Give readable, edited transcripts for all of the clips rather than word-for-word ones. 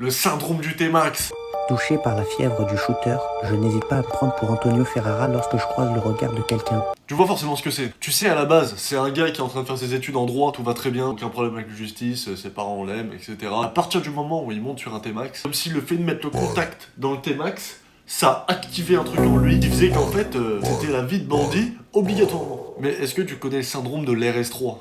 Le syndrome du T-Max. Touché par la fièvre du shooter, je n'hésite pas à me prendre pour Antonio Ferrara lorsque je croise le regard de quelqu'un. Tu vois forcément ce que c'est. Tu sais, à la base, c'est un gars qui est en train de faire ses études en droit, tout va très bien, aucun problème avec la justice, ses parents l'aiment, etc. À partir du moment où il monte sur un T-Max, comme si le fait de mettre le contact dans le T-Max, ça activait un truc en lui qui faisait qu'en fait, c'était la vie de bandit, obligatoirement. Mais est-ce que tu connais le syndrome de l'RS3 ?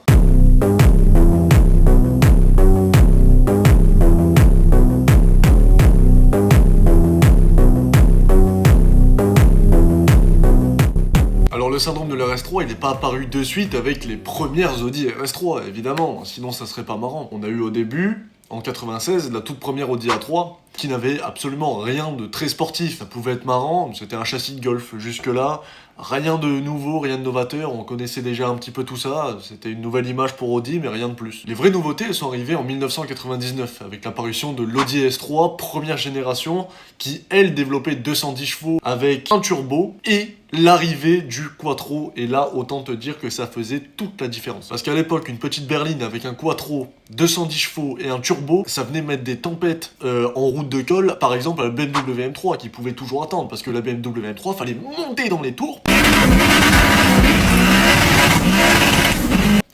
Alors le syndrome de l'RS3, il n'est pas apparu de suite avec les premières Audi RS3, évidemment, sinon ça serait pas marrant. On a eu au début, en 96, la toute première Audi A3, qui n'avait absolument rien de très sportif. Ça pouvait être marrant, c'était un châssis de Golf. Jusque-là, rien de nouveau, rien de novateur, on connaissait déjà un petit peu tout ça, c'était une nouvelle image pour Audi, mais rien de plus. Les vraies nouveautés, elles sont arrivées en 1999, avec l'apparition de l'Audi S3, première génération, qui, elle, développait 210 chevaux avec un turbo, et l'arrivée du Quattro, et là, autant te dire que ça faisait toute la différence. Parce qu'à l'époque, une petite berline avec un Quattro, 210 chevaux et un turbo, ça venait mettre des tempêtes en route de colle, par exemple à la BMW M3, qui pouvait toujours attendre, parce que la BMW M3, fallait monter dans les tours.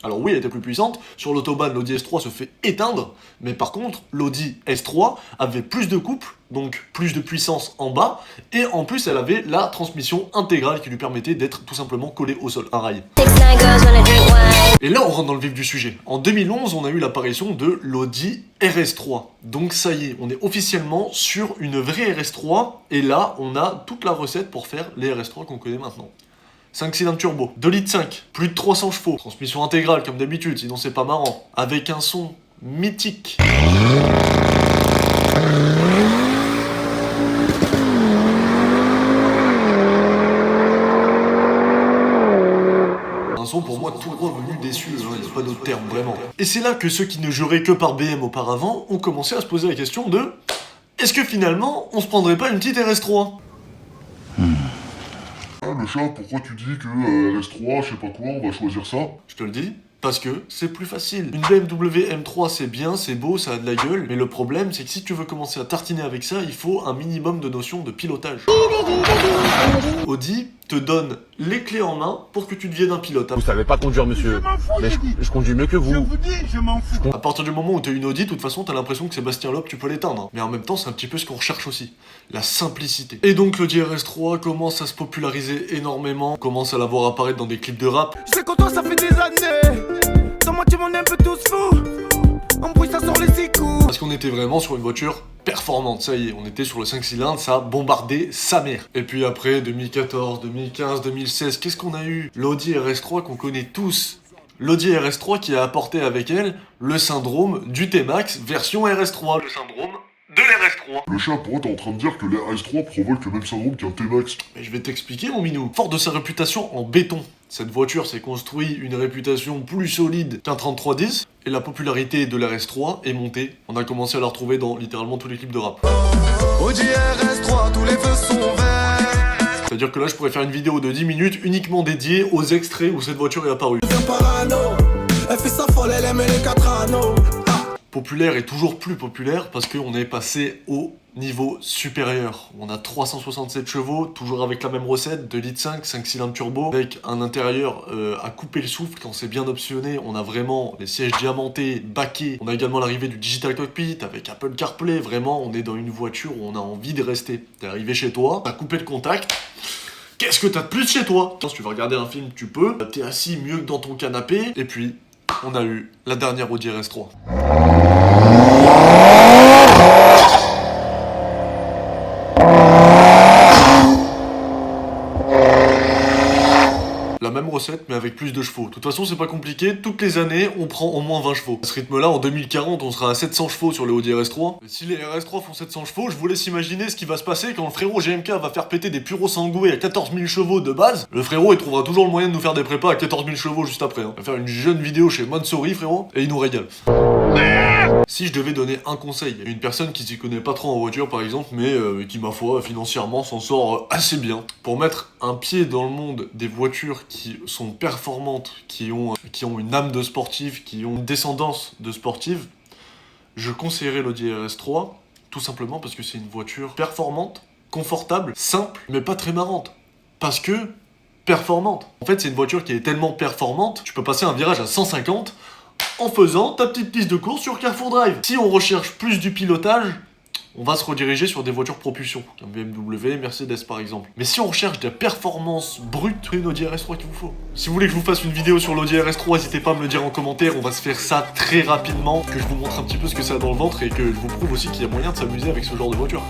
Alors oui, elle était plus puissante, sur l'autobahn l'Audi S3 se fait éteindre, mais par contre, l'Audi S3 avait plus de couple, donc plus de puissance en bas, et en plus elle avait la transmission intégrale qui lui permettait d'être tout simplement collée au sol, un rail. Et là on rentre dans le vif du sujet. En 2011, on a eu l'apparition de l'Audi RS3. Donc ça y est, on est officiellement sur une vraie RS3, et là on a toute la recette pour faire les RS3 qu'on connaît maintenant. 5 cylindres turbo, 2 litres 5, plus de 300 chevaux, transmission intégrale comme d'habitude, sinon c'est pas marrant, avec un son mythique. Un son pour moi tout droit venu des cieux, il n'y a pas d'autre terme vraiment. Et c'est là que ceux qui ne juraient que par BM auparavant ont commencé à se poser la question de est-ce que finalement on se prendrait pas une petite RS3 ? Le chat, pourquoi tu dis que RS3, je sais pas quoi, on va choisir ça? Je te le dis, parce que c'est plus facile. Une BMW M3 c'est bien, c'est beau, ça a de la gueule, mais le problème c'est que si tu veux commencer à tartiner avec ça, il faut un minimum de notion de pilotage. Audi te donne les clés en main pour que tu deviennes un pilote. Vous savez pas conduire, monsieur. Mais je conduis mieux que vous. Je vous dis, je m'en fous. À partir du moment où t'as une Audi, de toute façon, t'as l'impression que Sébastien Loeb, tu peux l'éteindre. Mais en même temps, c'est un petit peu ce qu'on recherche aussi. La simplicité. Et donc, l'Audi RS3 commence à se populariser énormément. On commence à la voir apparaître dans des clips de rap. Je sais qu'en toi, ça fait des années. Dans moi, tu m'en es un peu tous fous. En bruit, ça sort les 6 coups. Parce qu'on était vraiment sur une voiture performante, ça y est, on était sur le 5 cylindres, ça a bombardé sa mère. Et puis après, 2014, 2015, 2016, qu'est-ce qu'on a eu? L'Audi RS3 qu'on connaît tous. L'Audi RS3 qui a apporté avec elle le syndrome du T-Max version RS3. Le syndrome de l'RS3. Le chat, pourquoi t'es en train de dire que les RS3 provoquent le même syndrome qu'un T-Max? Mais je vais t'expliquer mon minou. Fort de sa réputation en béton, cette voiture s'est construit une réputation plus solide qu'un 3310, et la popularité de l'RS3 est montée. On a commencé à la retrouver dans littéralement tous les clips de rap. Audi RS3, tous les feux sont verts. C'est-à-dire que là, je pourrais faire une vidéo de 10 minutes uniquement dédiée aux extraits où cette voiture est apparue. Elle fait sa folle, elle aime les 4 anneaux. Populaire et toujours plus populaire parce qu'on est passé au niveau supérieur. On a 367 chevaux, toujours avec la même recette, 2 litres 5, 5 cylindres turbo, avec un intérieur à couper le souffle quand c'est bien optionné. On a vraiment les sièges diamantés, baquets. On a également l'arrivée du Digital Cockpit avec Apple CarPlay. Vraiment, on est dans une voiture où on a envie de rester. T'es arrivé chez toi, t'as coupé le contact. Qu'est-ce que t'as de plus chez toi? Si tu veux regarder un film, tu peux. T'es assis mieux que dans ton canapé. Et puis, on a eu la dernière Audi RS3. La même recette, mais avec plus de chevaux. De toute façon, c'est pas compliqué. Toutes les années, on prend au moins 20 chevaux. À ce rythme-là, en 2040, on sera à 700 chevaux sur les Audi RS3. Et si les RS3 font 700 chevaux, je vous laisse imaginer ce qui va se passer quand le frérot GMK va faire péter des Puro Sangue à 14 000 chevaux de base. Le frérot, il trouvera toujours le moyen de nous faire des prépas à 14 000 chevaux juste après. Il va faire une jeune vidéo chez Mansouri, frérot, et il nous régale. Si je devais donner un conseil à une personne qui s'y connaît pas trop en voiture par exemple, mais qui ma foi financièrement s'en sort assez bien, pour mettre un pied dans le monde des voitures qui sont performantes, qui ont une âme de sportif, qui ont une descendance de sportive, je conseillerais l'Audi RS3, Tout simplement parce que c'est une voiture performante, confortable, simple, mais pas très marrante. Parce que performante. En fait, c'est une voiture qui est tellement performante, tu peux passer un virage à 150 en faisant ta petite piste de course sur Carrefour Drive. Si on recherche plus du pilotage, on va se rediriger sur des voitures propulsion, comme BMW, Mercedes par exemple. Mais si on recherche de la performance brute, c'est une Audi RS3 qu'il vous faut. Si vous voulez que je vous fasse une vidéo sur l'Audi RS3, n'hésitez pas à me le dire en commentaire, on va se faire ça très rapidement, que je vous montre un petit peu ce que ça a dans le ventre et que je vous prouve aussi qu'il y a moyen de s'amuser avec ce genre de voiture.